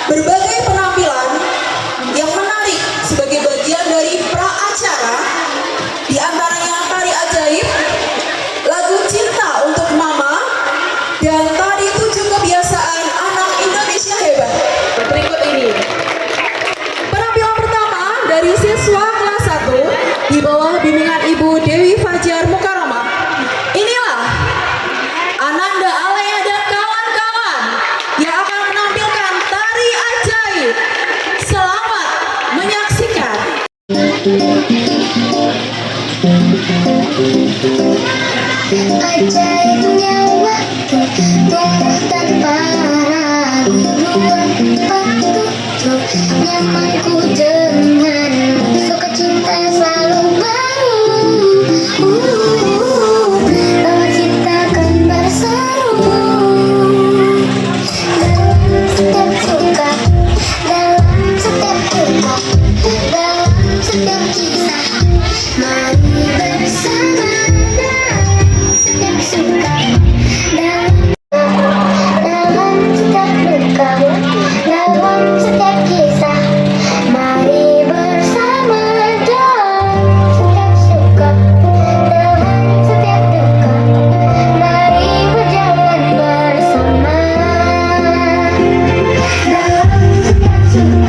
berbagai penampilan yang menarik sebagai bagian dari pra-acara, di antaranya tari ajaib, lagu cinta untuk mama, dan tari tujuh kebiasaan anak Indonesia hebat. Berikut ini penampilan pertama dari siswa kelas 1 di bawah bimbingan Ibu Dewi Fajar Mukarramah. Inilah Ananda Alea dan kawan-kawan yang akan menampilkan tari ajaib. Selamat menyaksikan. Ajaibnya waktu tumbuh tanpa ragu, petunjuk nyamanku denganmu, suka cinta selalu baru. Bahwa kita akan berseru dalam setiap suka, dalam setiap duka, dalam setiap kisah. Mari bersama dalam setiap suka, dalam setiap duka, dalam setiap kisah. Mari bersama dalam setiap suka, dalam setiap duka. Mari berjalan bersama dalam setiap suka,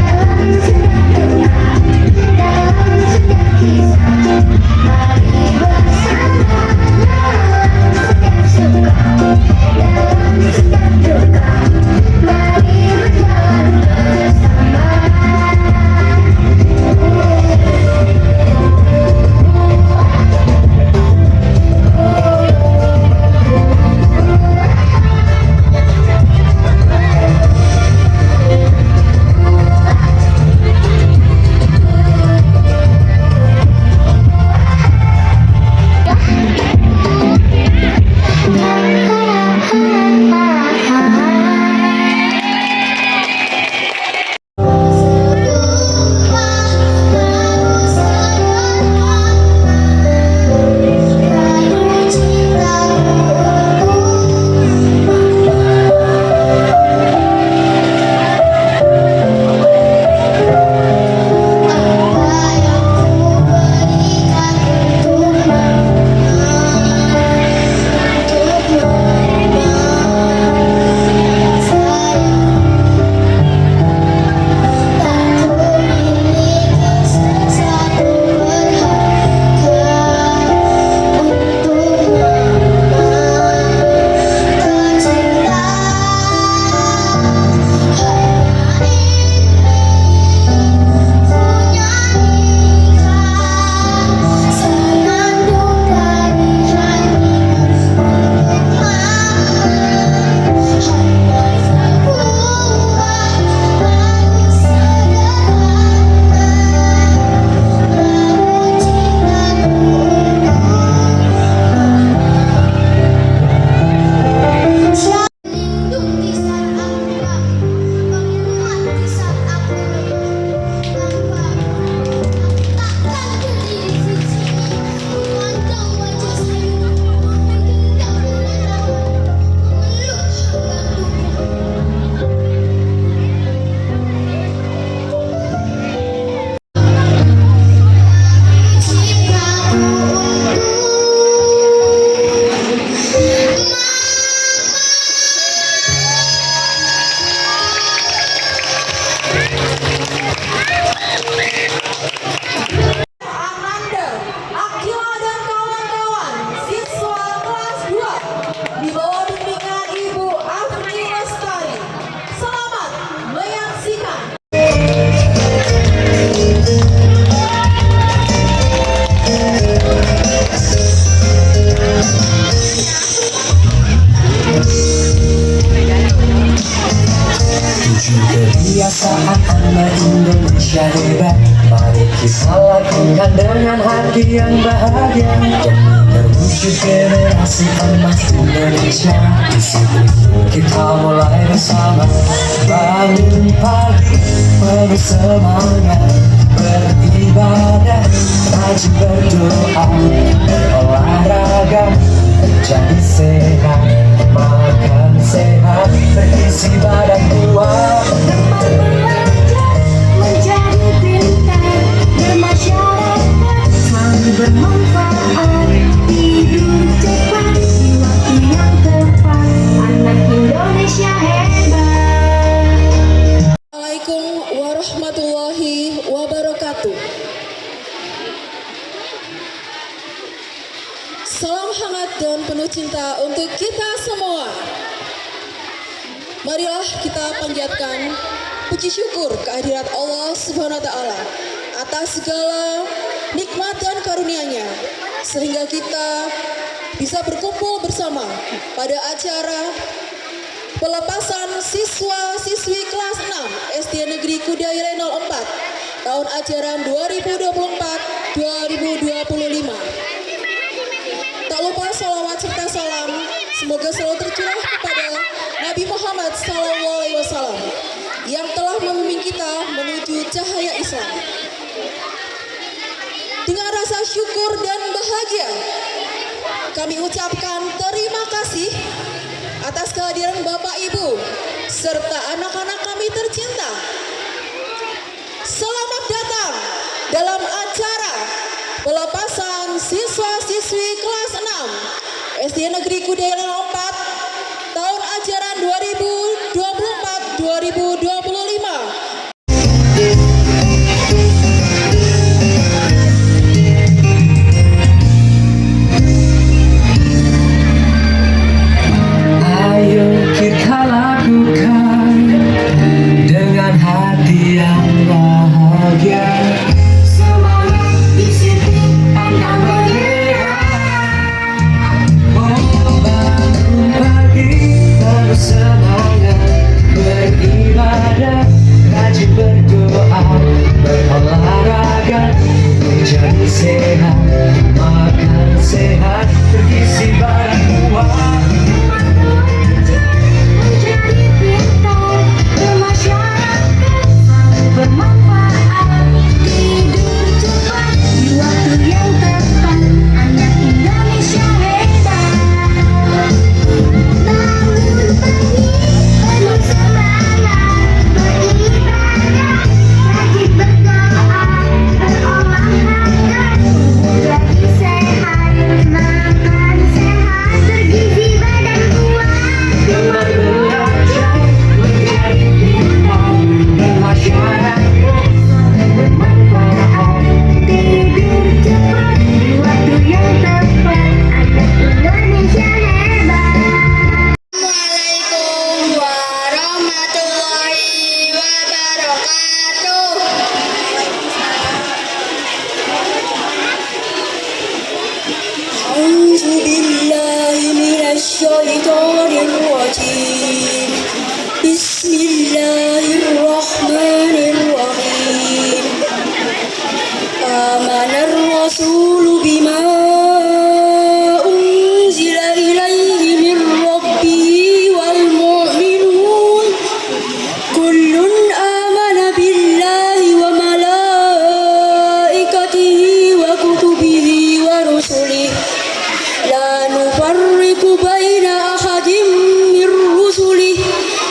dalam setiap duka, dalam setiap kisah. Mari bersama dalam setiap suka, dalam setiap duka. Mari berjalan bersama. Ananda, Akila dan kawan-kawan siswa kelas 2 di bawah bimbingan Ibu Afni Lestari. Selamat menyaksikan. Tujuh kebiasaan anak Indonesia hebat. Mari kita lakukan dengan hati yang bahagia demi terwujud generasi emas Indonesia. Disiplin kita mulai bersama, bangun pagi penuh semangat, beribadah, rajin berdoa, berolahraga, menjadi sehat, makan sehat, berisi badan kuat. Teman belajar menjadi pintar, bermasyarakat selalu bermanfaat, tidur cepat di waktu yang tepat, anak Indonesia hebat. Assalamualaikum warahmatullahi wabarakatuh. Salam hangat dan penuh cinta untuk kita semua. Marilah kita panjatkan puji syukur kehadirat Allah Subhanahu wa taala atas segala nikmat dan karunia-Nya sehingga kita bisa berkumpul bersama pada acara pelepasan siswa-siswi kelas 6 SD Negeri Kudaire 04 tahun ajaran 2024-2025. Tak lupa salawat serta salam semoga selalu tercurah kepada Nabi Muhammad SAW yang telah membimbing kita menuju cahaya Islam. Dengan rasa syukur dan bahagia, kami ucapkan terima kasih atas kehadiran Bapak Ibu serta anak-anak kami tercinta. Selamat datang dalam acara pelepasan siswa-siswi kelas 6 SD Negeri Kudaire 04 tahun ajaran 2024-2025. Ayo kita lakukan dengan hati yang bahagia. Semangat disiplin pandang bergerak. Bangun pagi baru semangat beribadah, rajin berdoa, berolahraga, menjadi sehat, makan sehat, berisi badan kuat. Menjadi pintar, bermasyarakat selalu bermanfaat, tidur cepat di waktu yang tepat, anak Indonesia hebat. Bangun pagi penuh semangat, beribadah, rajin berdoa, berolahraga, menjadi sehat, makan sehat, bergizi badan kuat. Dengan belajar menjadi pintar, bermasyarakat Bermanfaat, tidur cepat di waktu yang tepat, anak Indonesia hebat. Assalamualaikum warahmatullahi wabarakatuh. A'udzu billahi minasyaitonir rajim. Bismillahirrahmanirrahim. Amanar rasulu bima unzila ilaihi min rabbih wal mu'minun kullun amana billahi wa malaikatihi wa kutubihi wa rusulihi la nufarriqu baina ahadin min rusulihi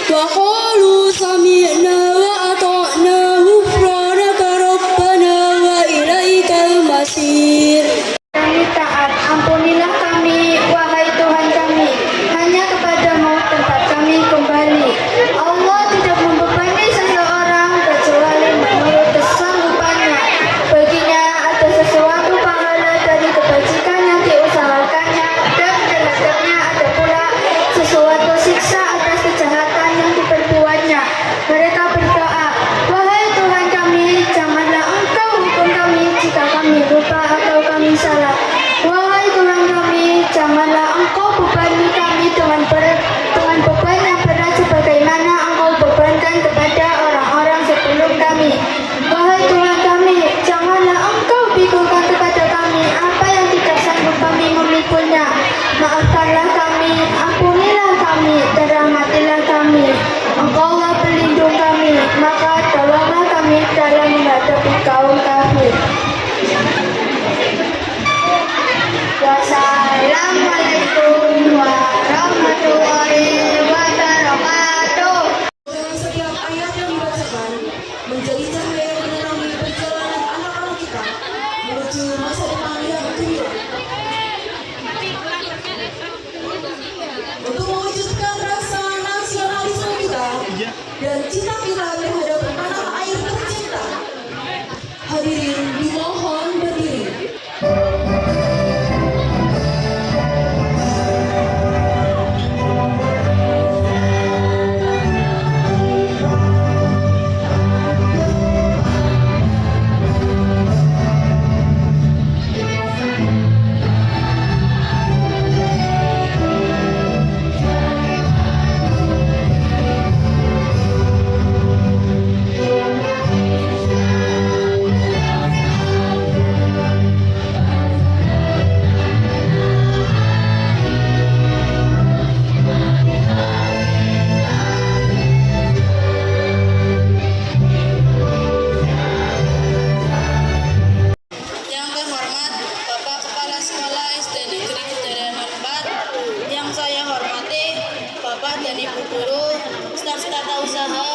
wa qalu sami'na wa ata'na ghufranaka rabbana wa ilaikal masir. Kami taat, ampunilah kami, wahai Tuhan kami. Hanya kepadamu tempat kami kembali. Allah tidak membebani seseorang kecuali menurut kesanggupannya. Baginya ada sesuatu pahala dari kebajikan yang diusahakannya dan terhadapnya ada gemilang. Untuk mewujudkan rasa nasionalisme kita dan cinta kita terhadap tanah air tercinta, hadirin dimohon berdiri. Yang terhormat Bapak Kepala Sekolah SD Negeri Kejadian 4, yang saya hormati Bapak dan Ibu Guru, staf tata usaha,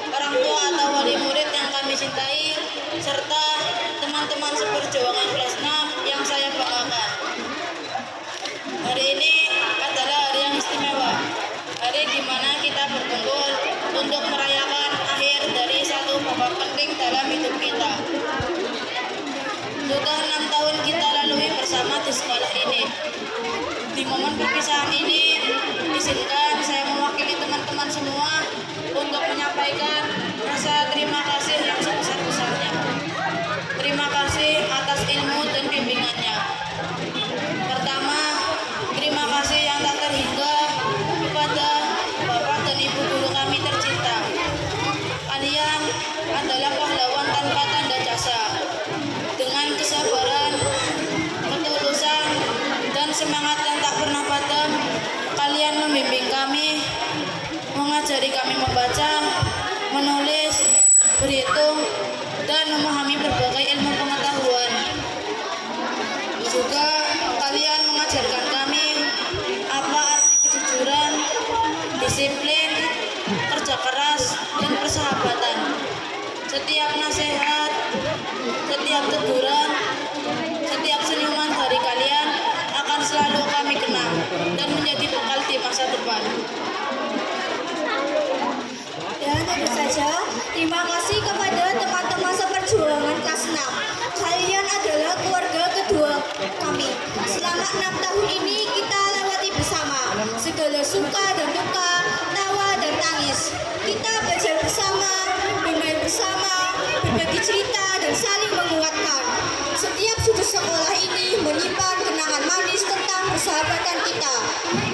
orang tua atau wali murid yang kami cintai, serta teman-teman seperjuangan kelas 6 yang saya banggakan. Hari ini adalah hari yang istimewa, hari di mana kita berkumpul untuk merayakan akhir dari satu babak penting dalam hidup kita. Sudah 6 tahun kita lalui bersama di sekolah ini. Di momen perpisahan ini, izinkan saya mewakili teman-teman semua untuk menyampaikan rasa terima kasih yang sebesar-besarnya. Terima kasih atas ilmu dan bimbingannya. Pertama, terima kasih yang tak terhingga kepada Bapak dan Ibu guru kami tercinta. Kalian adalah pahlawan tanpa tanda jasa. Dengan kesabaran, ketulusan, dan semangat yang tak pernah padam, kalian membimbing kami, mengajari kami membaca, menulis, berhitung, dan memahami berbagai ilmu pengetahuan. Juga kalian mengajarkan kami apa arti kejujuran, disiplin, kerja keras, dan persahabatan. Setiap nasihat, setiap teguran, setiap senyuman dari kalian akan selalu kami kenang dan menjadi bekal di masa depan. Dan tentu saja, terima kasih kepada teman-teman seperjuangan kelas 6. Kalian adalah keluarga kedua kami. Selama 6 tahun ini kita lewati bersama segala suka dan duka, tawa dan tangis. Kita belajar bersama, bermain bersama, berbagi cerita dan saling menguatkan. Setiap sudut sekolah ini menyimpan kenangan manis tentang persahabatan kita.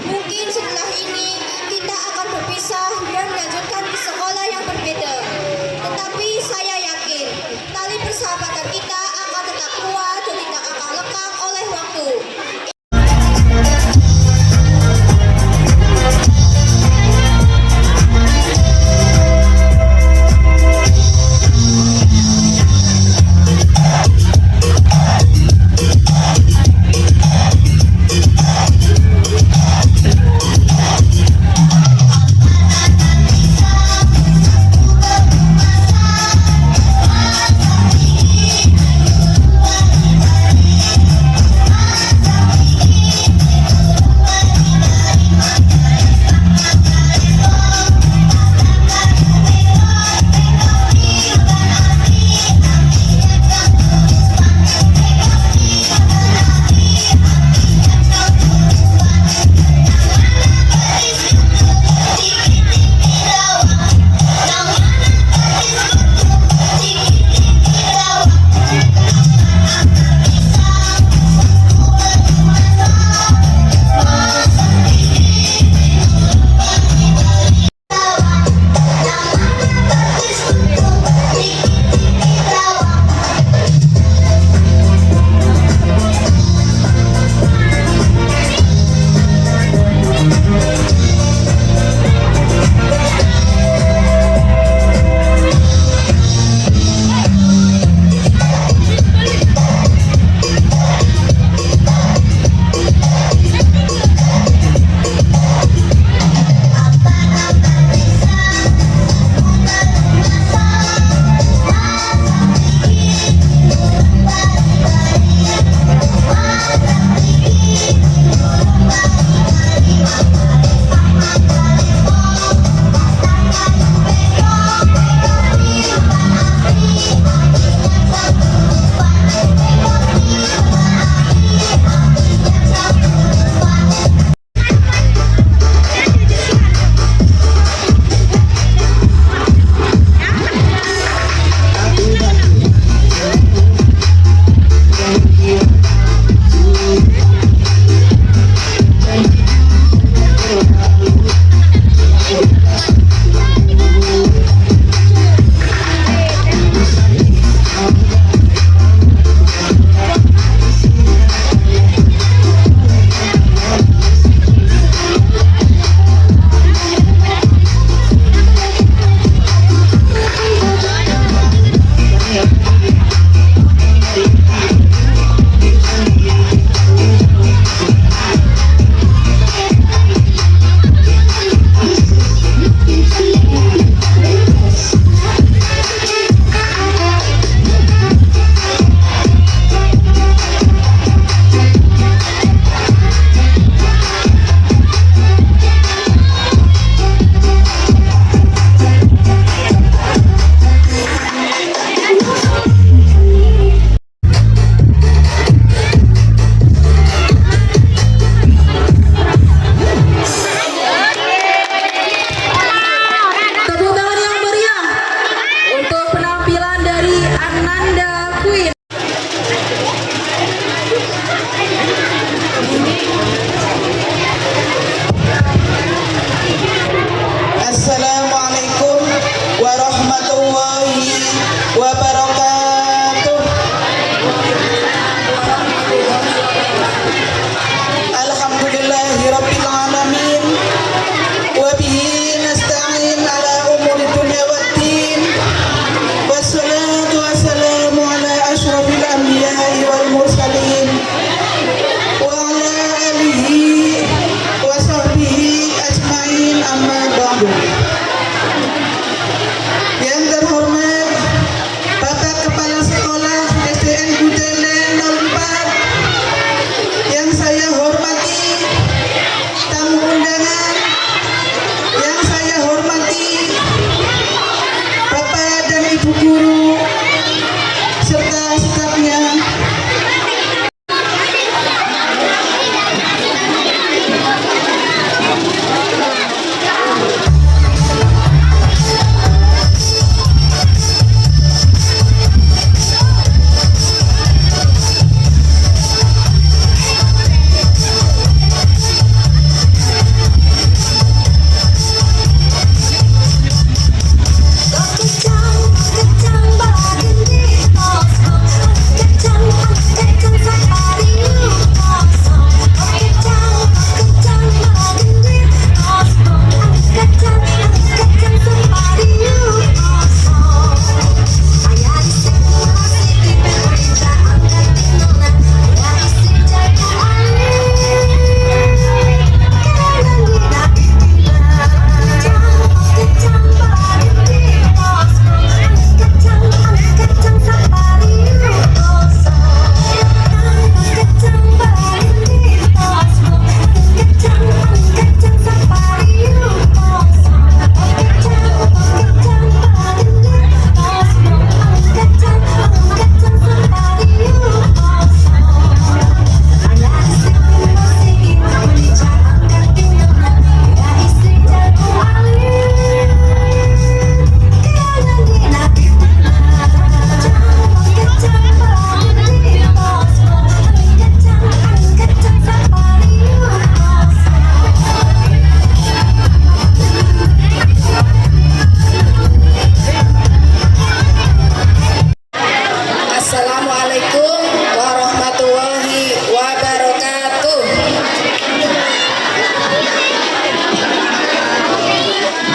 Mungkin setelah ini kita akan berpisah dan melanjutkan ke sekolah yang berbeda. Tetapi saya yakin tali persahabatan kita akan tetap kuat dan tidak akan lekang oleh waktu.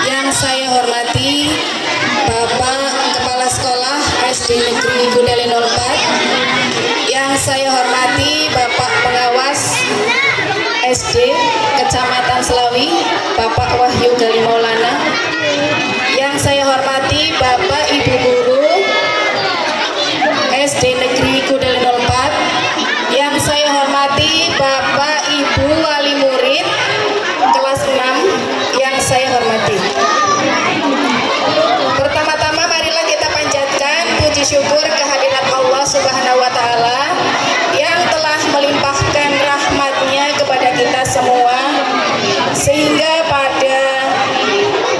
Yang saya hormati Bapak Kepala Sekolah SD Negeri Gundale 04. Yang saya hormati Bapak Pengawas SD Kecamatan Selawi, Bapak Wahyu Gali Maulana. Yang saya hormati Bapak Ibu Guru SD Negeri Gundale 04. Yang saya hormati Bapak Ibu Wali Murid kelas 6 yang saya hormati. Pertama-tama marilah kita panjatkan puji syukur kehadirat Allah Subhanahu wa taala yang telah melimpahkan rahmat-Nya kepada kita semua sehingga pada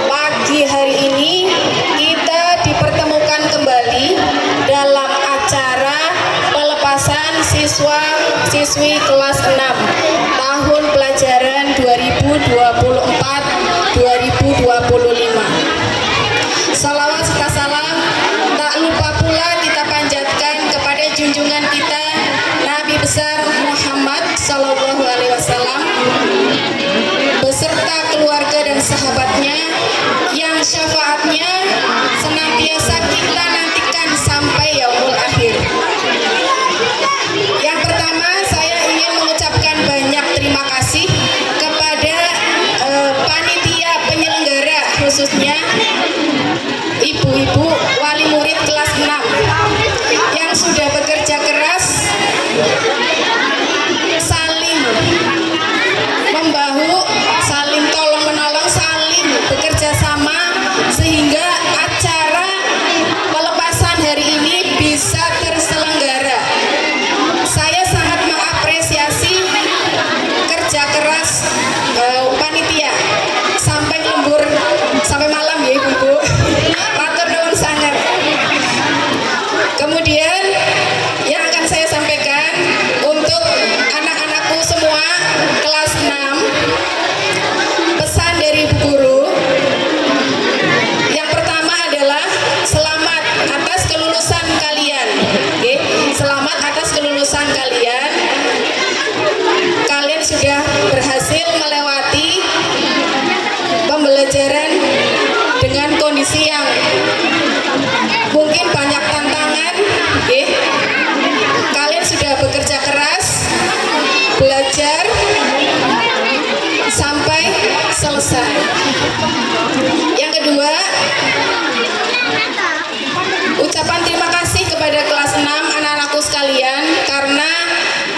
pagi hari ini kita dipertemukan kembali dalam acara pelepasan siswa-siswi kelas 6 tahun pelajaran 2024-2025. Salawat serta salam tak lupa pula kita panjatkan kepada junjungan kita Nabi besar Muhammad Sallallahu Alaihi Wasallam beserta keluarga dan sahabatnya yang syafaatnya senantiasa kita nantikan sampai yaumul akhir. Yang pertama, saya ingin mengucapkan banyak terima kasih kepada panitia penyelenggara, khususnya ibu-ibu wali murid kelas 6 yang sudah bekerja keras saling membahu, saling tolong menolong, saling bekerja sama sehingga acara pelepasan hari ini bisa terselenggara. Saya sangat mengapresiasi kerja keras panitia sampai lembur sampai malam ya ibu-ibu. Matur nuwun sangat. Kemudian yang akan saya sampaikan untuk anak-anakku semua kelas 6, pesan dari ibu guru. Yang pertama adalah selamat atas kelulusan kalian. Oke, selamat atas kelulusan kalian. Kalian sudah berhasil melewati pembelajaran dengan kondisi yang mungkin banyak tantangan. Oke, kalian sudah bekerja keras, belajar sampai selesai. Yang kedua, ucapan terima kasih kepada kelas 6 anak-anakku sekalian karena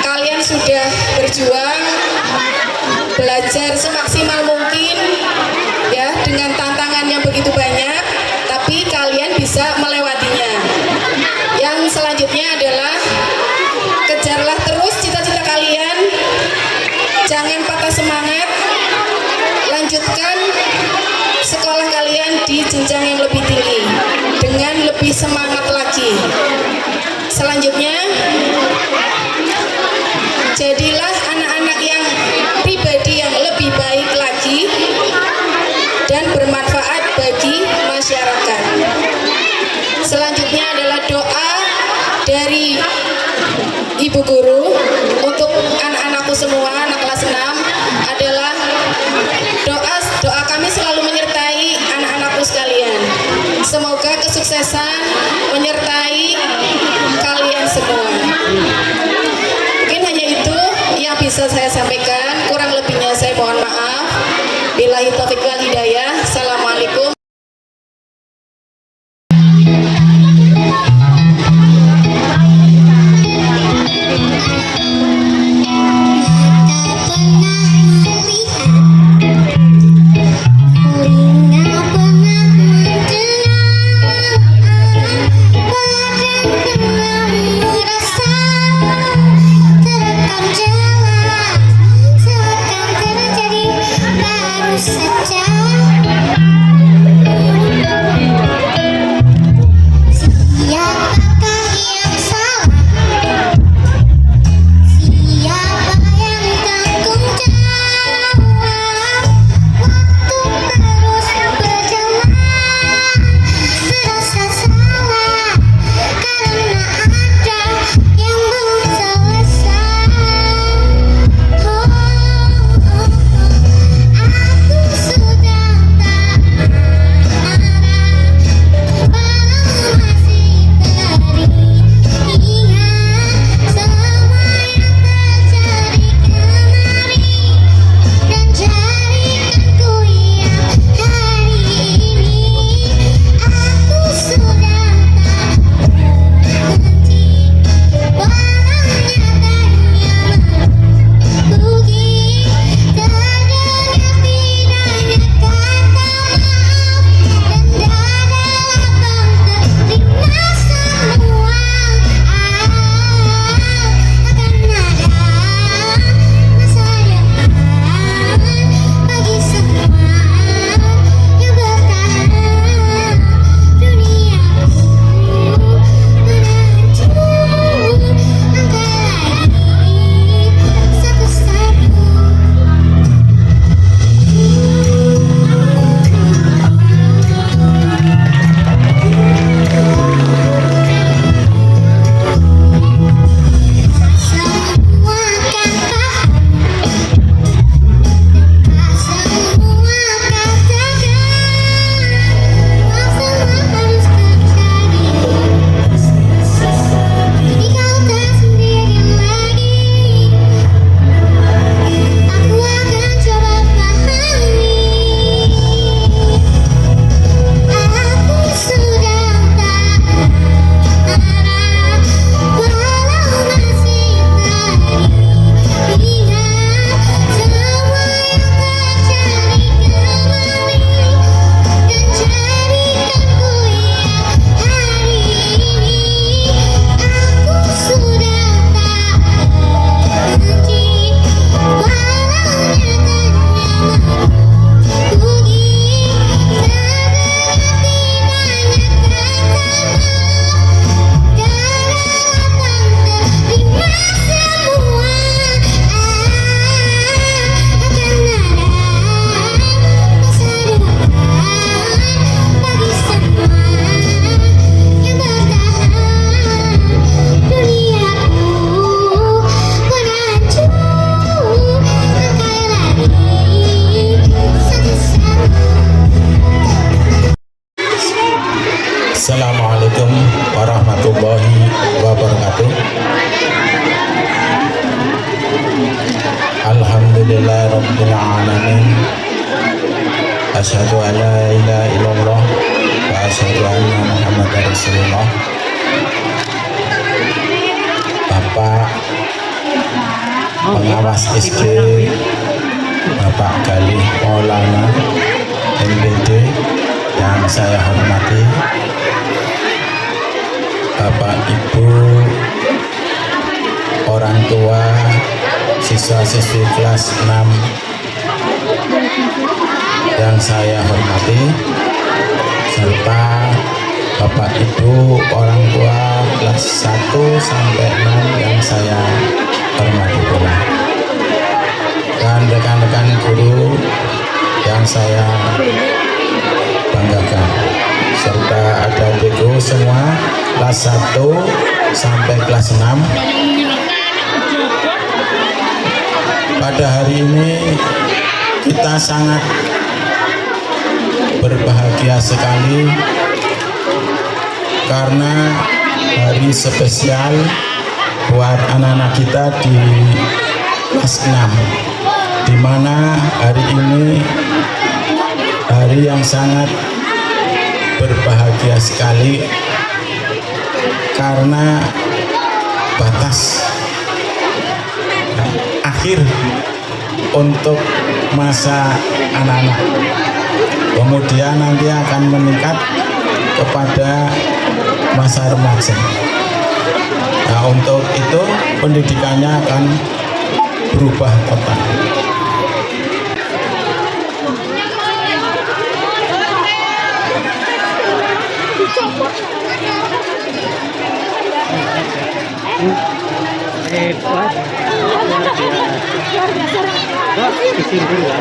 kalian sudah berjuang belajar semaksimal mungkin ya dengan tantangan yang begitu banyak, tapi kalian bisa melewatinya. Yang selanjutnya adalah kejarlah terus cita-cita kalian, jangan patah semangat, lanjutkan sekolah kalian di jenjang yang lebih tinggi dengan lebih semangat lagi. Selanjutnya, jadilah anak-anak yang pribadi yang lebih baik lagi dan bermanfaat bagi masyarakat. Selanjutnya adalah doa dari ibu guru untuk anak-anakku semua, anak kelas 6 adalah doa kami selalu menyertai anak-anakku sekalian. Semoga kesuksesan menyertai kalian semua. Mungkin hanya itu yang bisa saya sampaikan. Kurang lebihnya saya mohon maaf. Billahi taufiq wal hidayah. Assalamualaikum. Saja Alhamdulillahirabbil alamin. Asyhadu an la ilaha illallah wa asyhadu anna Muhammadar Rasulullah. Bapak pengawas SD, Bapak Galih Maulana MPD yang saya hormati, Bapak Ibu orang tua siswa-siswi kelas 6 yang saya hormati, serta Bapak Ibu orang tua kelas 1 sampai 6 yang saya hormati pula, dan rekan-rekan guru yang saya banggakan, serta ada adikku semua kelas 1 sampai kelas 6. Pada hari ini kita sangat berbahagia sekali karena hari spesial buat anak-anak kita di kelas 6, di mana hari ini hari yang sangat berbahagia sekali karena batas akhir untuk masa anak-anak, kemudian nanti akan meningkat kepada masa remaja. Nah, untuk itu pendidikannya akan berubah total. Hebat, luar biasa. Bos, di sini ya.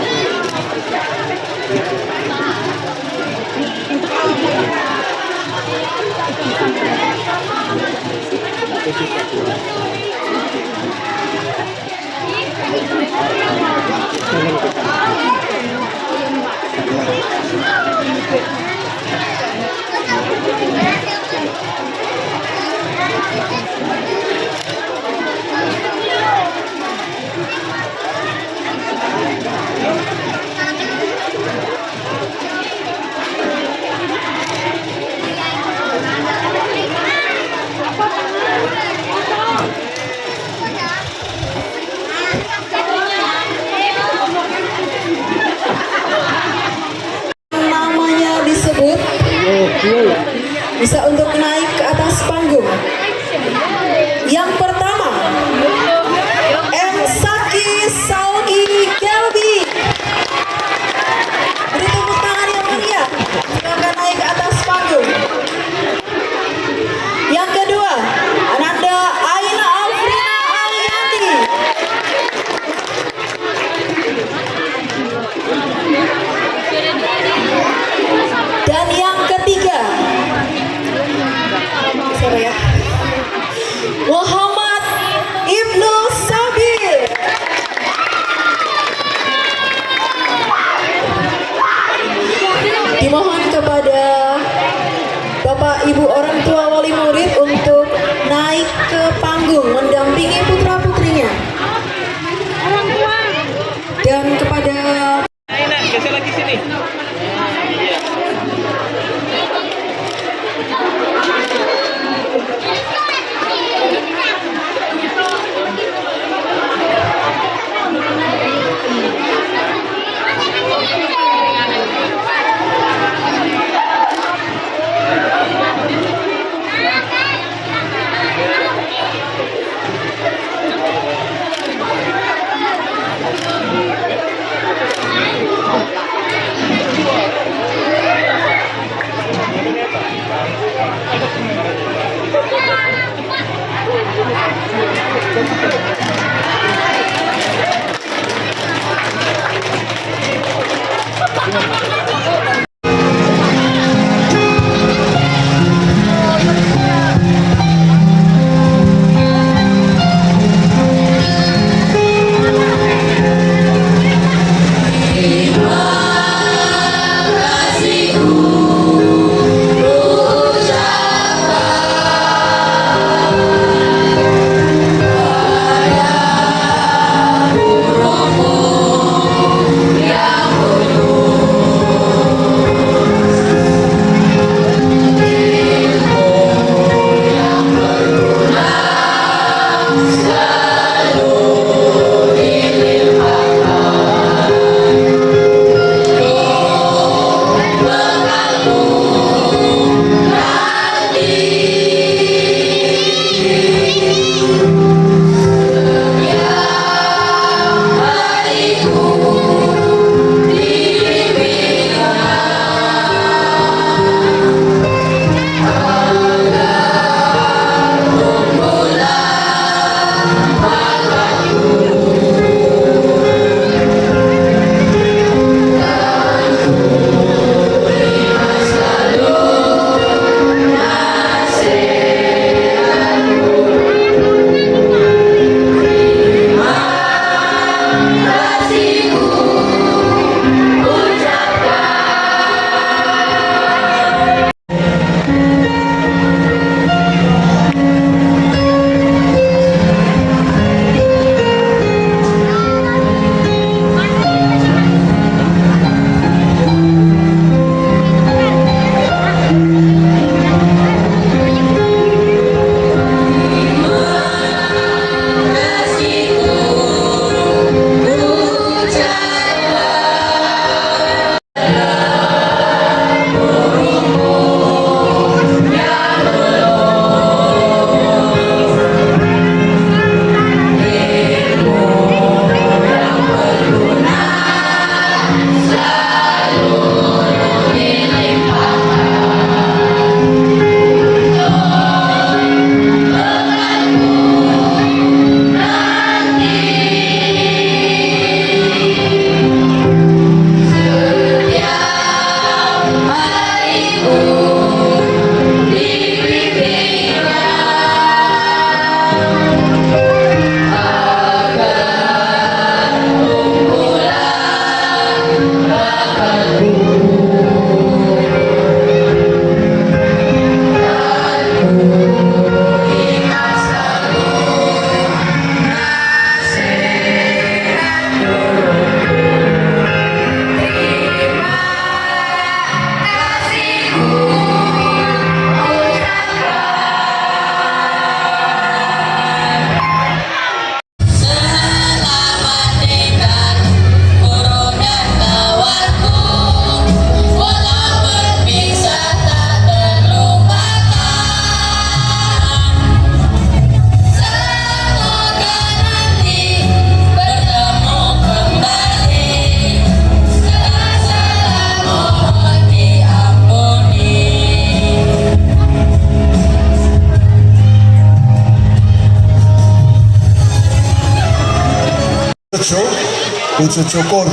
Wujud syukur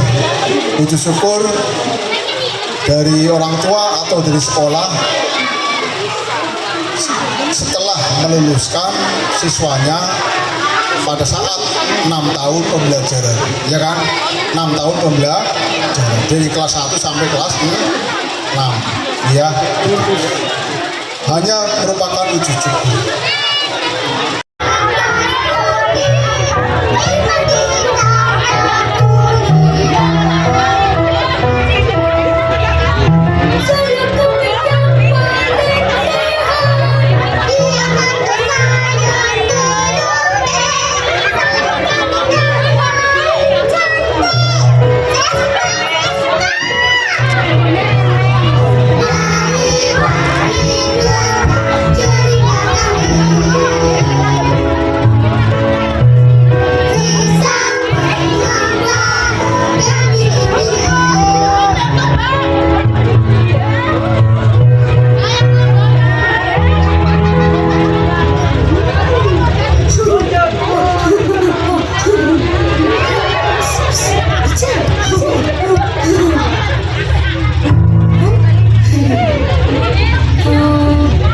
dari orang tua atau dari sekolah setelah meluluskan siswanya pada saat 6 tahun pembelajaran, ya kan? 6 tahun pembelajaran dari kelas 1 sampai kelas 6, ya. Hanya merupakan wujud syukur.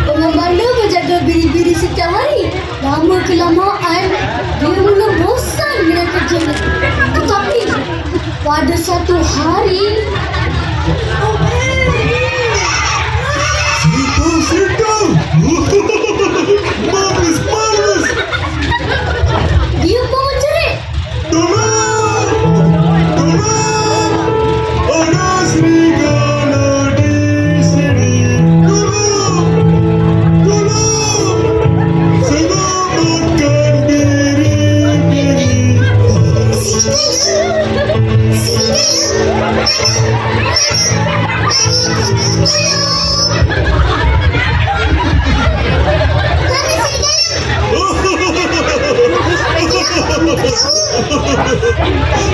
Pengembala menjaga biri-biri setiap hari. Lama kelamaan, dia mula bosan dengan kerjanya. Tetapi, pada satu hari, dia pun menjerit.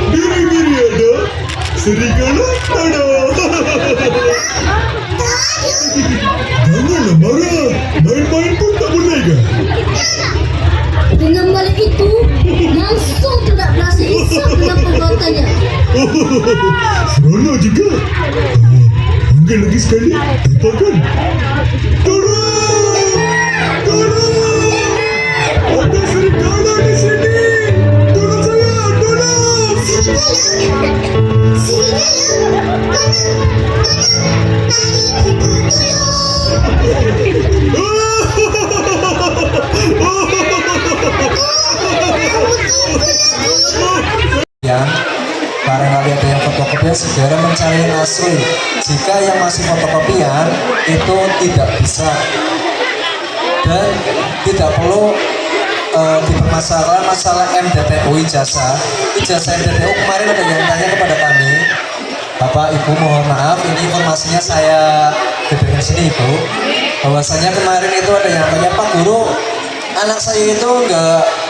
Biri-biri ada, serigala ada. Janganlah marah, main-main pun tak boleh kan? Dengan balik itu, langsung tidak merasa insaf dengan perbuatannya. Seronok juga. Panggil lagi sekali, dapatkan. Tolong! Tolong! Ada serigala di sini. Tolong saya, tolong! Ya, barangkali ada yang fotokopian segera mencari yang asli. Jika yang masih fotokopian itu tidak bisa dan tidak perlu dipermasalahkan masalah MDTU ijazah. Ijazah MDTU kemarin ada yang tanya kepada kami, Bapak Ibu mohon maaf ini informasinya saya diberikan sini Ibu, bahwasanya kemarin itu ada yang tanya Pak Guru, anak saya itu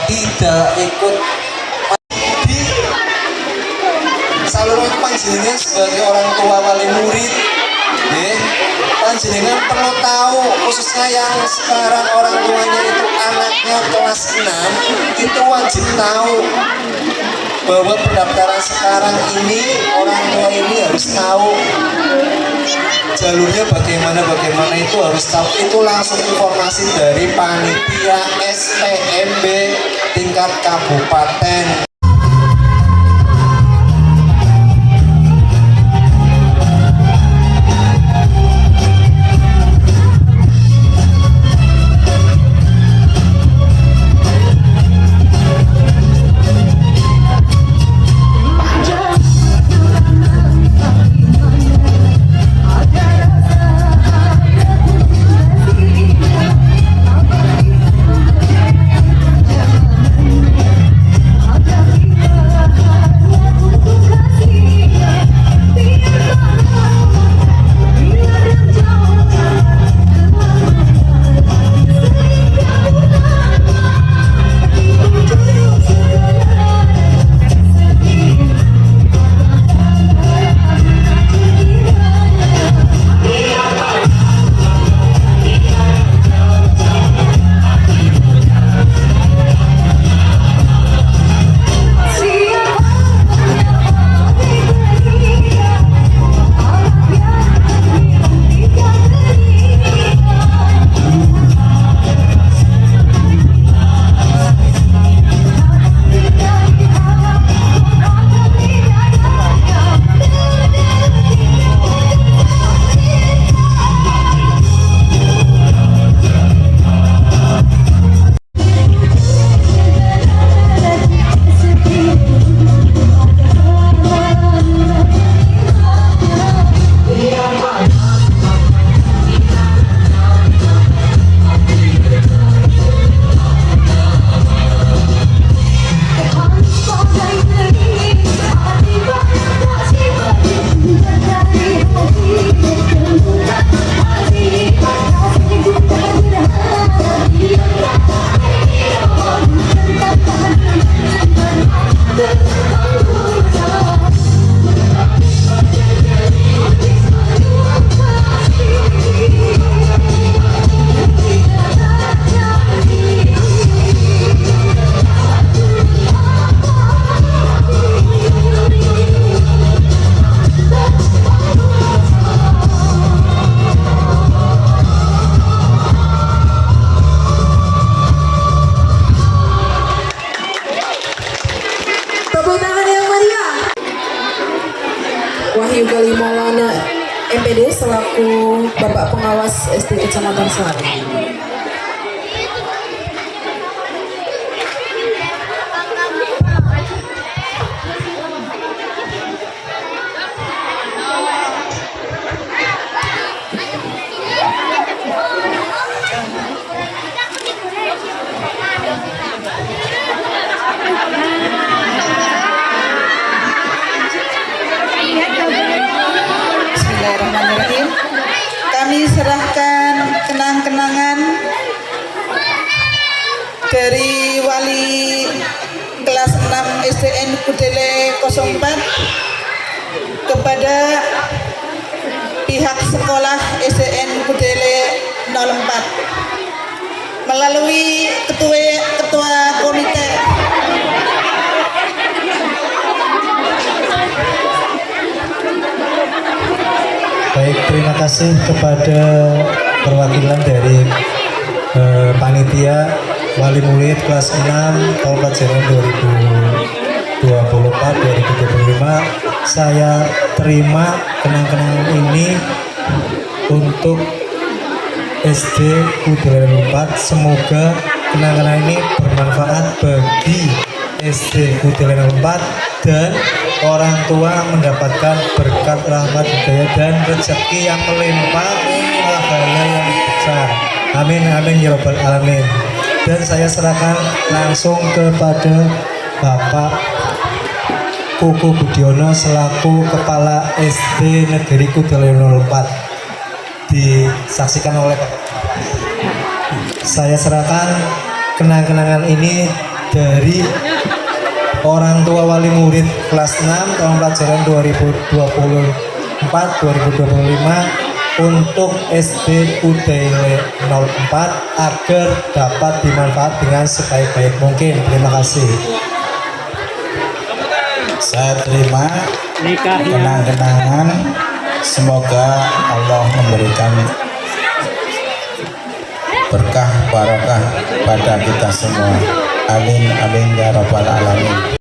tidak ikut saluran panjenengan sebagai orang tua wali murid, panjenengan perlu tahu khususnya yang sekarang orang tuanya itu anaknya kelas 6 itu wajib tahu bahwa pendaftaran sekarang ini orang tua ini harus tahu jalurnya bagaimana itu harus tahu. Itu langsung informasi dari panitia STMB tingkat kabupaten. Ada Tepuk tangan yang meriah. Wahyu Gali Maulana MPD selaku Bapak Pengawas SD Kecamatan Sari. Bismillahirrahmanirrahim. Kami serahkan kenang-kenangan dari wali kelas 6 SDN Kudele 04 kepada pihak sekolah SDN Kudele 04 melalui ketua komite. Baik, terima kasih kepada perwakilan dari panitia wali murid kelas 6 tahun pelajaran 2024-2025. Saya terima kenang-kenangan ini untuk SD Kudele 04. Semoga kenang-kenangan ini bermanfaat bagi SD Kudele 04 dan orang tua mendapatkan berkat rahmat hidayah dan rezeki yang melimpah, pahala yang besar. Amin amin ya rabbal alamin. Dan saya serahkan langsung kepada Bapak Kuku Budiono selaku Kepala SD Negeri Kudele 04. Disaksikan oleh Bapak. Saya serahkan kenang-kenangan ini dari orang tua wali murid kelas 6 tahun pelajaran 2024-2025 untuk SD Kudele 04 agar dapat dimanfaat dengan sebaik-baik mungkin. Terima kasih. Saya terima kenang-kenangan. Semoga Allah memberikan berkah barokah pada kita semua. Amin amin ya rabbal alamin.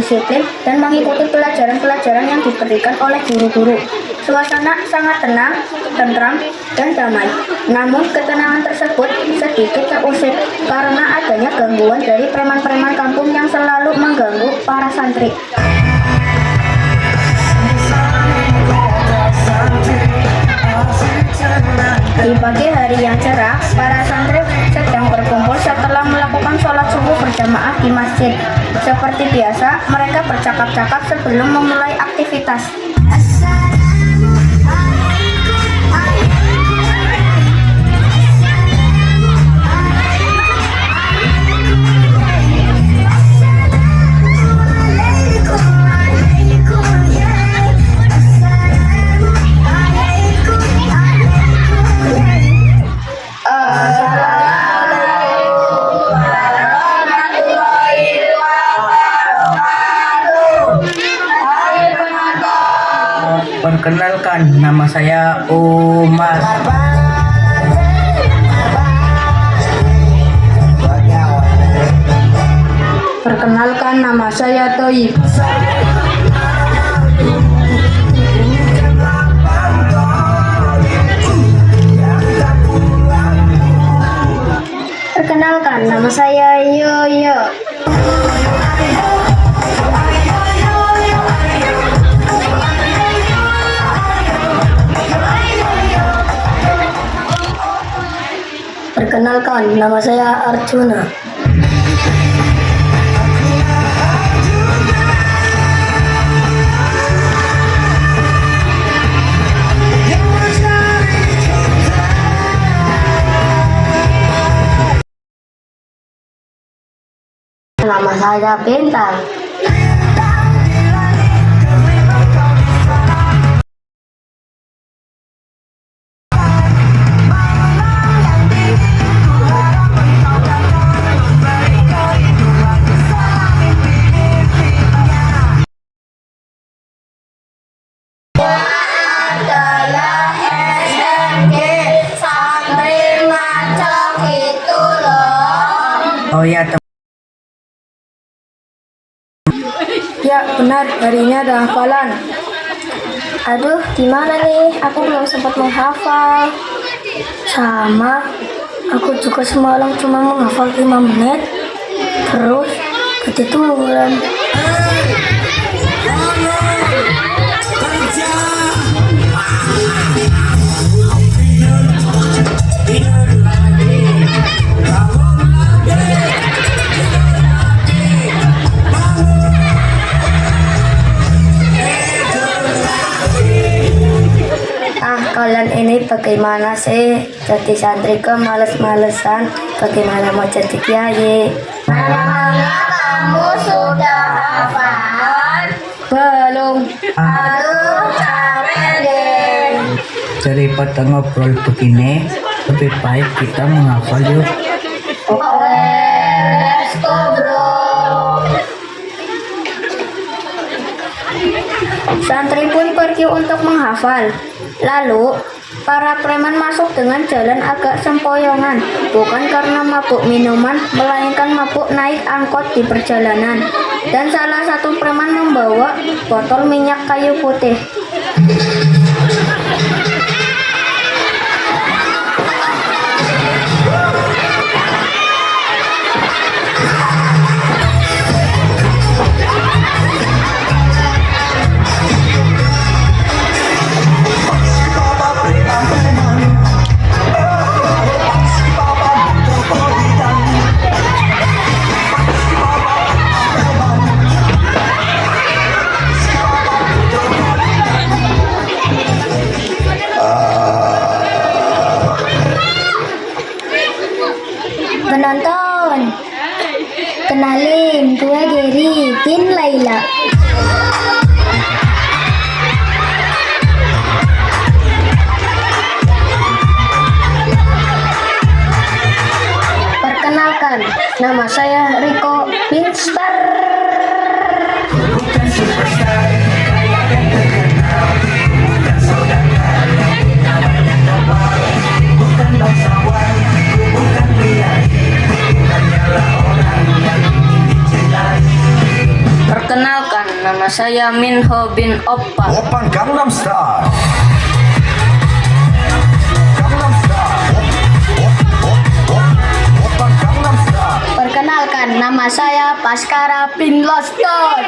disiplin, dan mengikuti pelajaran-pelajaran yang diberikan oleh guru-guru. Suasana sangat tenang, tentram, dan damai. Namun ketenangan tersebut sedikit terusik karena adanya gangguan dari preman-preman kampung yang selalu mengganggu para santri. Di pagi hari yang cerah, para santri sedang berkumpul setelah melakukan sholat subuh berjamaah di masjid. Seperti biasa, mereka bercakap-cakap sebelum memulai aktivitas. Perkenalkan, nama saya Umar. Perkenalkan, nama saya Toyib. Perkenalkan, nama saya Yoyo. Perkenalkan, nama saya Arjuna. Nama saya Bintang. Oh ya, Ya, benar. Hari ini ada hafalan. Aduh, gimana nih? Aku belum sempat menghafal. Sama, aku juga semalam cuma menghafal 5 menit. Terus, ketiduran. Kalian ini bagaimana sih? Jadi santri ke males-malesan, bagaimana mau jadi kiai? Memangnya kamu sudah hafal? Belum. Aduh, capek deh. daripada ngobrol begini, lebih baik kita menghafal yuk. Let's go, bro. Santri pun pergi untuk menghafal. Lalu, para preman masuk dengan jalan agak sempoyongan, bukan karena mabuk minuman, melainkan mabuk naik angkot di perjalanan. Dan salah satu preman membawa botol minyak kayu putih. saya Minho bin Oppa. Oppan Gangnam Style. Perkenalkan, nama saya Baskara bin Loston.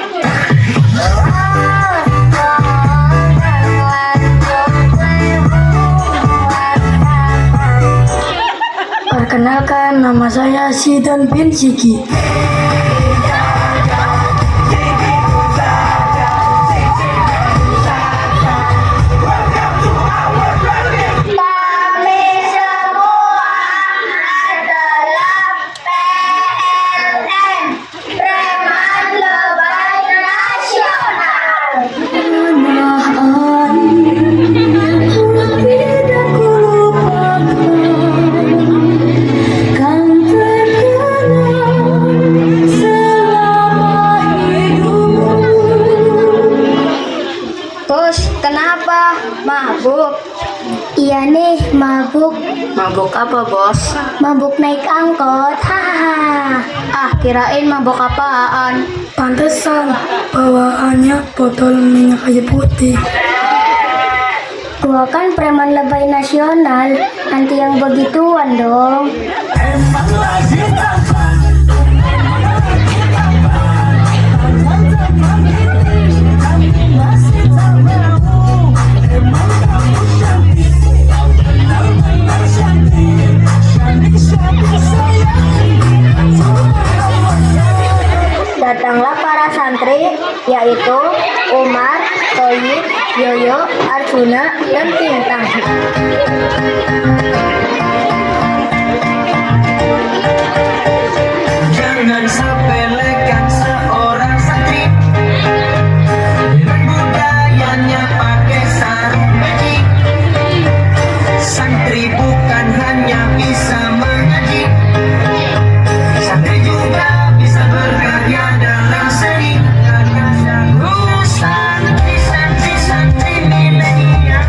Perkenalkan, nama saya Sidan bin Siki. Bos, kenapa? Mabuk? Iya nih, mabuk. Mabuk apa, Bos? Mabuk naik angkot. Hahaha. Ah, kirain mabuk apaan? Pantesan bawaannya botol minyak kayu putih. Gua kan preman lebay nasional, nanti yang begituan dong. Datanglah para santri, yaitu Umar, Toyib, Yoyo, Arjuna, dan Tintang. Jangan sepelekan seorang santri. Budayanya pakai sarung peci. Santri bukan hanya bisa mengaji, santri juga bisa berkarya dalam seni. Santri milenial.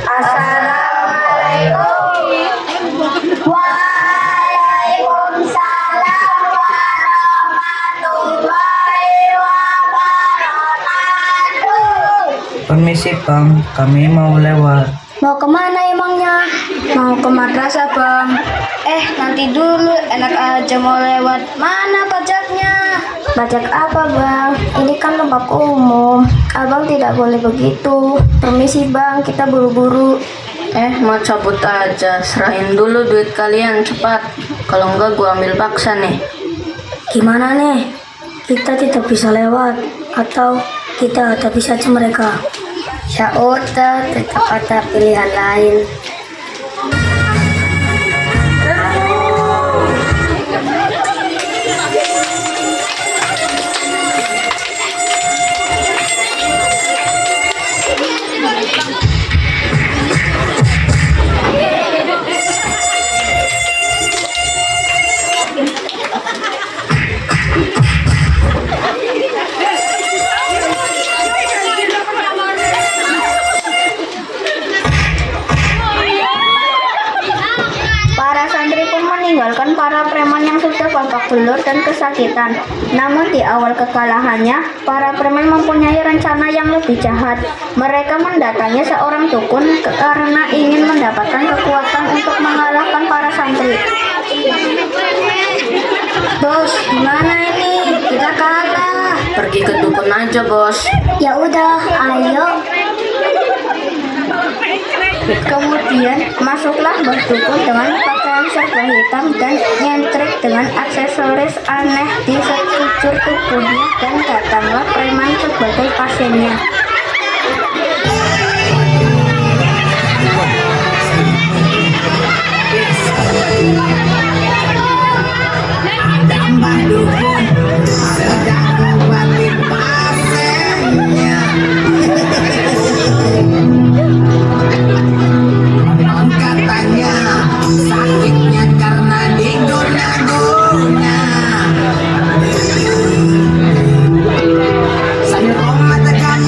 Assalamualaikum. Waalaikumsalam warahmatullahi wabarakatuh. Permisi Bang, kami mau lewat. Mau kemana emangnya? Mau ke madrasah, Bang. Nanti dulu, enak aja mau lewat. Mana pajaknya? Pajak apa bang? Ini kan tempat umum. Abang tidak boleh begitu. Permisi bang, kita buru-buru. Mau cabut aja. Serahin dulu duit kalian, cepat. Kalau enggak gua ambil paksa nih. Gimana nih? Kita tidak bisa lewat atau kita hadapi saja mereka? Ya udah, tetap ada pilihan lain. Meninggalkan para preman yang sudah babak belur dan kesakitan. Namun di awal kekalahannya, para preman mempunyai rencana yang lebih jahat. Mereka mendatangi seorang dukun karena ingin mendapatkan kekuatan untuk mengalahkan para santri. Bos, gimana ini? Kita kalah. Pergi ke dukun aja, Bos. Ya udah, ayo. Kemudian masuklah bos dukun dengan pakaian serba hitam dan nyentrik dengan aksesoris aneh di sekujur tubuhnya, dan datanglah preman sebagai pasiennya. Saya mau mengatakan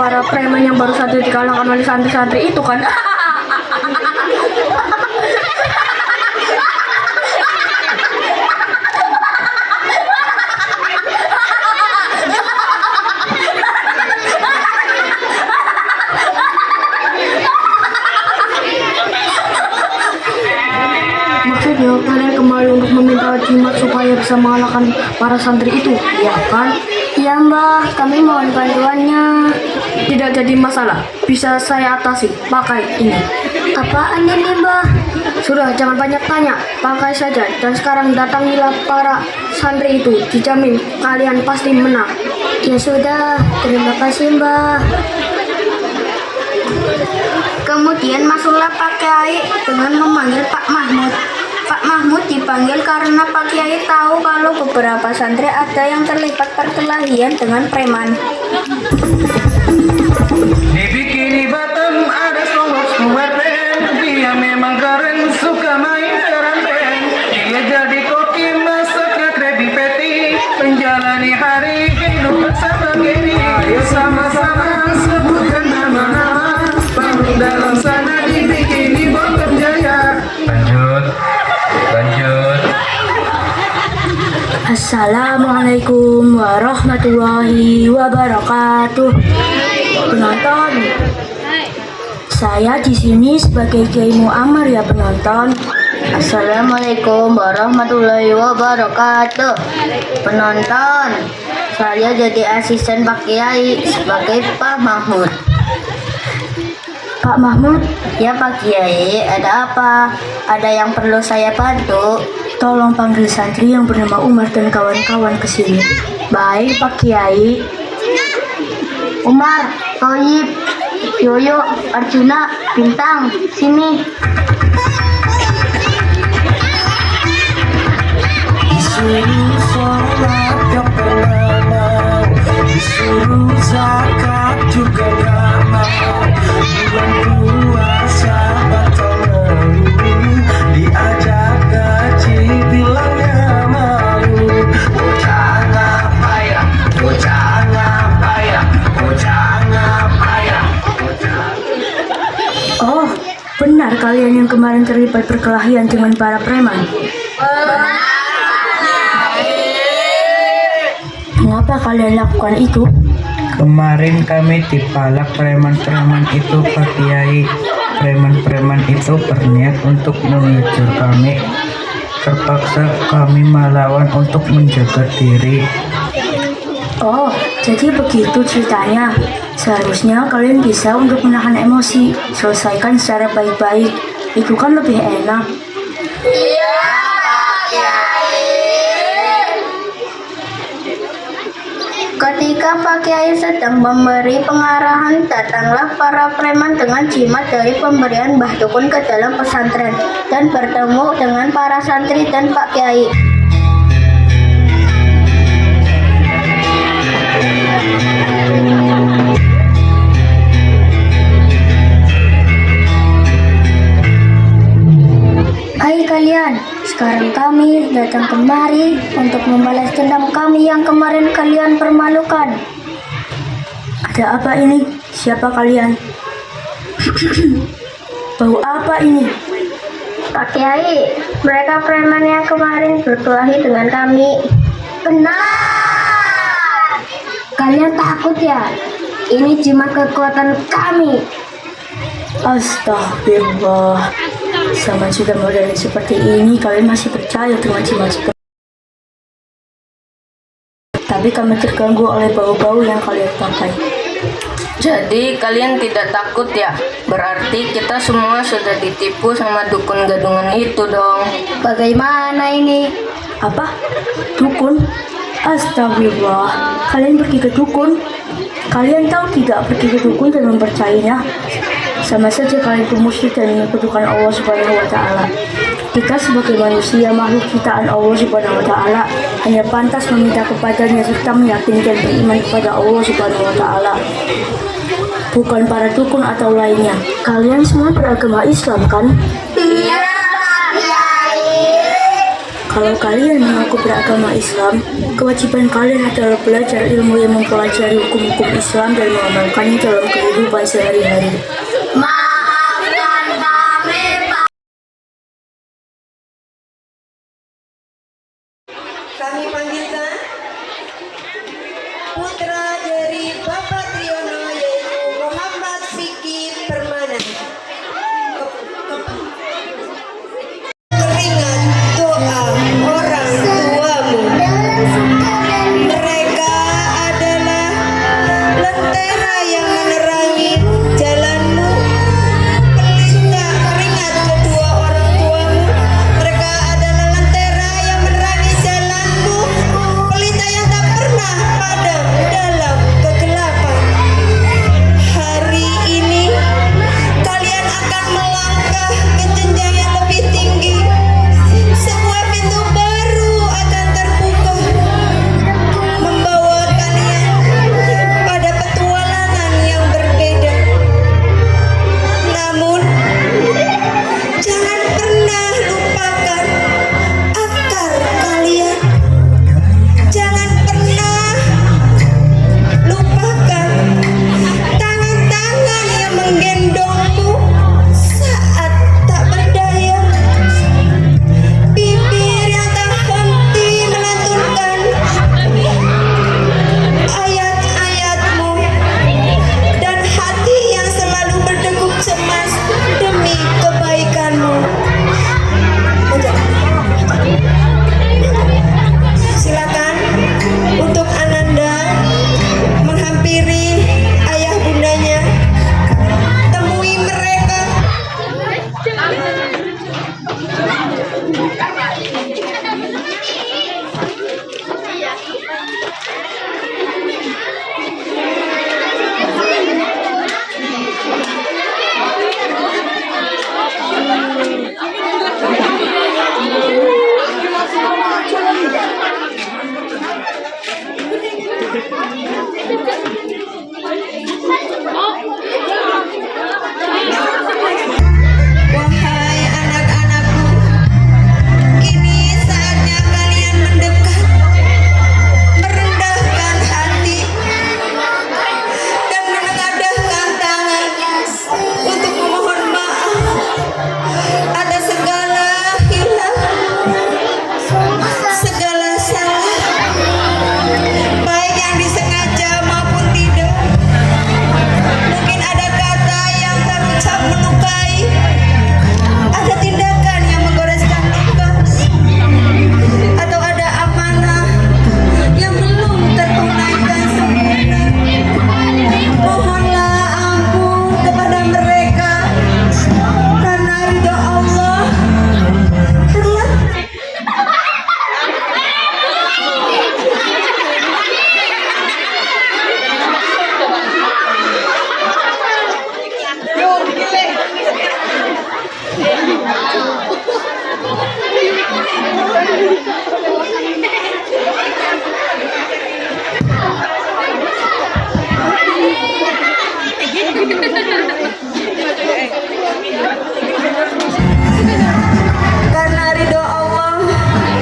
para preman yang baru saja dikalahkan oleh santri-santri itu kan? Maksudnya kalian kembali untuk meminta jimat supaya bisa mengalahkan para santri itu, ya kan? Iya mbah, kami mohon bantuannya. Tidak jadi masalah, bisa saya atasi pakai ini. Apaan ini mbah? Sudah, jangan banyak tanya, pakai saja. Dan sekarang datangilah para santri itu, dijamin kalian pasti menang. Ya sudah, terima kasih mbah. Kemudian masuklah Pak Kiai dengan memanggil Pak Mahmud. Pak Mahmud dipanggil karena Pak Kiai tahu kalau beberapa santri ada yang terlibat perkelahian dengan preman. Di bikini Batam ada sobat band. Dia memang keren, suka main keranten. Dia jadi koki, masaknya Krabby Patty, menjalani hari hidup bersama Gary. Ayo sama-sama sebutkan nama-nama baru dalam sana di bikini Batam Jaya. Lanjut. Assalamualaikum warahmatullahi wabarakatuh. Penonton, saya di sini sebagai Kiai Muammar ya penonton. Assalamualaikum warahmatullahi wabarakatuh. Penonton, saya jadi asisten Pak Kiai sebagai Pak Mahmud. Pak Mahmud, ya Pak Kiai, ada apa? Ada yang perlu saya bantu? Tolong panggil santri yang bernama Umar dan kawan-kawan ke sini. Baik Pak Kiai. Umar, Toyib, Yoyo, Arjuna, Bintang, sini. Disuruh sholat gak pernah mau, disuruh zakat juga gak mau. Bulan puasa batal malu, diajak gaji bilangnya malu. Bocah ngapaya, bocah ngapaya, bocah ngapaya, bocah. Oh, benar kalian yang kemarin terlibat perkelahian dengan para preman. Kenapa kalian lakukan itu? Kemarin kami dipalak preman-preman itu Pak Kiai. Preman-preman itu berniat untuk mengejar kami. Terpaksa kami melawan untuk menjaga diri. Oh, jadi begitu ceritanya. Seharusnya kalian bisa untuk menahan emosi, selesaikan secara baik-baik. Itu kan lebih enak. Iya, Pak Kiai. Ketika Pak Kiai sedang memberi pengarahan, datanglah para preman dengan jimat dari pemberian Mbah Dukun ke dalam pesantren dan bertemu dengan para santri dan Pak Kiai. Hai kalian, sekarang kami datang kemari untuk membalas dendam kami yang kemarin kalian permalukan. Ada apa ini? Siapa kalian? Bau apa ini? Pak Kiai, mereka preman yang kemarin berkelahi dengan kami. Benar! Kalian takut ya? Ini jimat kekuatan kami. Astagfirullah. Sama sudah modern seperti ini, kalian masih percaya dengan jimat seperti ini? Tapi kami terganggu oleh bau-bau yang kalian pakai. Jadi kalian tidak takut ya? Berarti kita semua sudah ditipu sama dukun gadungan itu dong. Bagaimana ini? Apa? Dukun? Astagfirullah. Kalian pergi ke dukun? Kalian tahu tidak pergi ke dukun dan mempercayainya? Sama saja kalian itu musyrik dan menyekutukan Allah Subhanahu wa Ta'ala. Kita sebagai manusia makhluk ciptaan Allah Subhanahu wa Ta'ala hanya pantas meminta kepadanya serta meyakini dan beriman kepada Allah Subhanahu wa Ta'ala, bukan para dukun atau lainnya. Kalian semua beragama Islam kan? Iya, Pak Kiai. Kalau kalian mengaku beragama Islam, kewajiban kalian adalah belajar ilmu yang mempelajari hukum-hukum Islam dan mengamalkannya dalam kehidupan sehari-hari. Kami panggilkan putra dari Bapak Triono yaitu Muhammad Fikri Permana. Teringat doa orang tuamu. Mereka adalah lentera yang menerangi jalanmu. Pelita keringat kedua orang tuamu. Mereka adalah lentera yang menerangi jalanmu. Pelita yang tak pernah padam dalam kegelapan. Hari ini kalian akan melangkah ke jenjang yang lebih tinggi. Sebuah pintu baru akan terbuka, membawa kalian pada petualangan yang berbeda. Namun, jangan pernah lupakan akar kalian. Jangan pernah lupakan tangan-tangan yang menggendongmu saat tak berdaya. Bibir yang tak henti melantunkan ayat-ayatmu dan hati yang selalu berdegup cemas demi kebaikanmu. Silakan untuk Ananda menghampiri ayah bundanya. Temui mereka. Wahai anak-anakku, kini saatnya kalian mendekat, merendahkan hati, dan menengadahkan tangan untuk memohon maaf atas segala hilaf, segala salah, baik yang disengaja maupun tidak. Mungkin ada kata yang terucap melukai, ada tindakan yang menggoreskan luka, atau ada amanah yang belum tertunaikan sempurna. Mohonlah ampun kepada mereka karena ridho Allah telah karena ridho Allah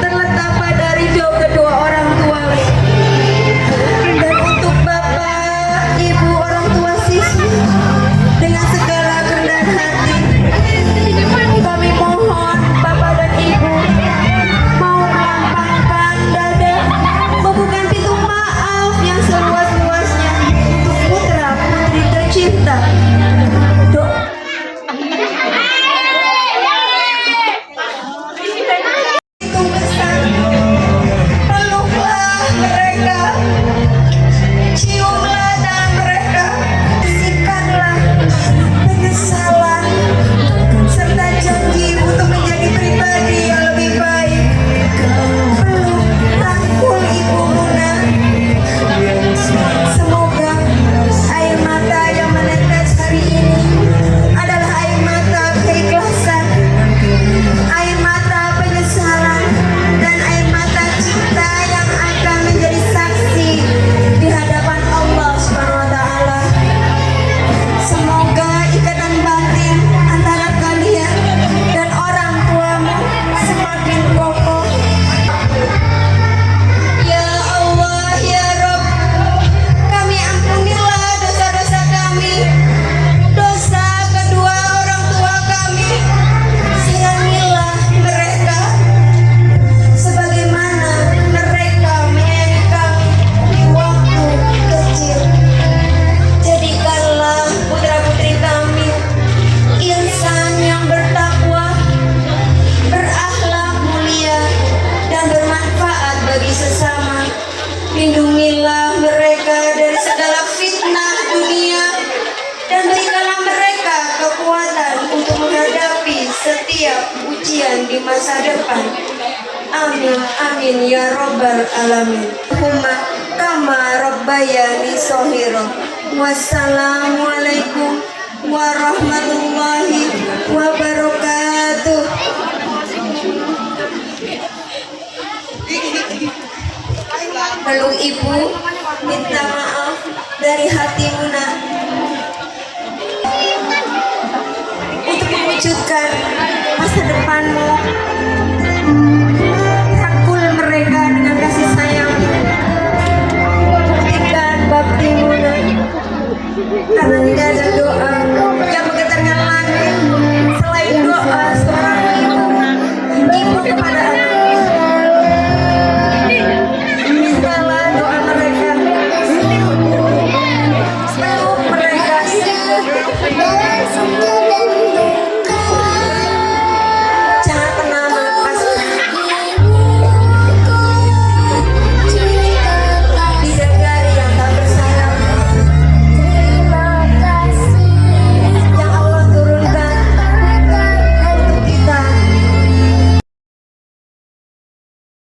terletak pada ridho kedua orang tua. Dan untuk bapak, ibu, orang tua siswi, dengan segala kerendahan hati, kami mohon bapak dan ibu mau melapangkan dada, membuka pintu maaf yang seluas-luasnya untuk putra putri tercinta. setiap ujian di masa depan. Amin, amin ya robbal alamin. Huma kama rabbayani shoghira. Wassalamualaikum warahmatullahi wabarakatuh. Lalu ibu minta maaf dari hati Muna untuk mewujudkan masa depanmu. Rangkul mereka dengan kasih sayang. Buktikan bakti Muna, karena tidak ada doa yang menggetarkan langit selain doa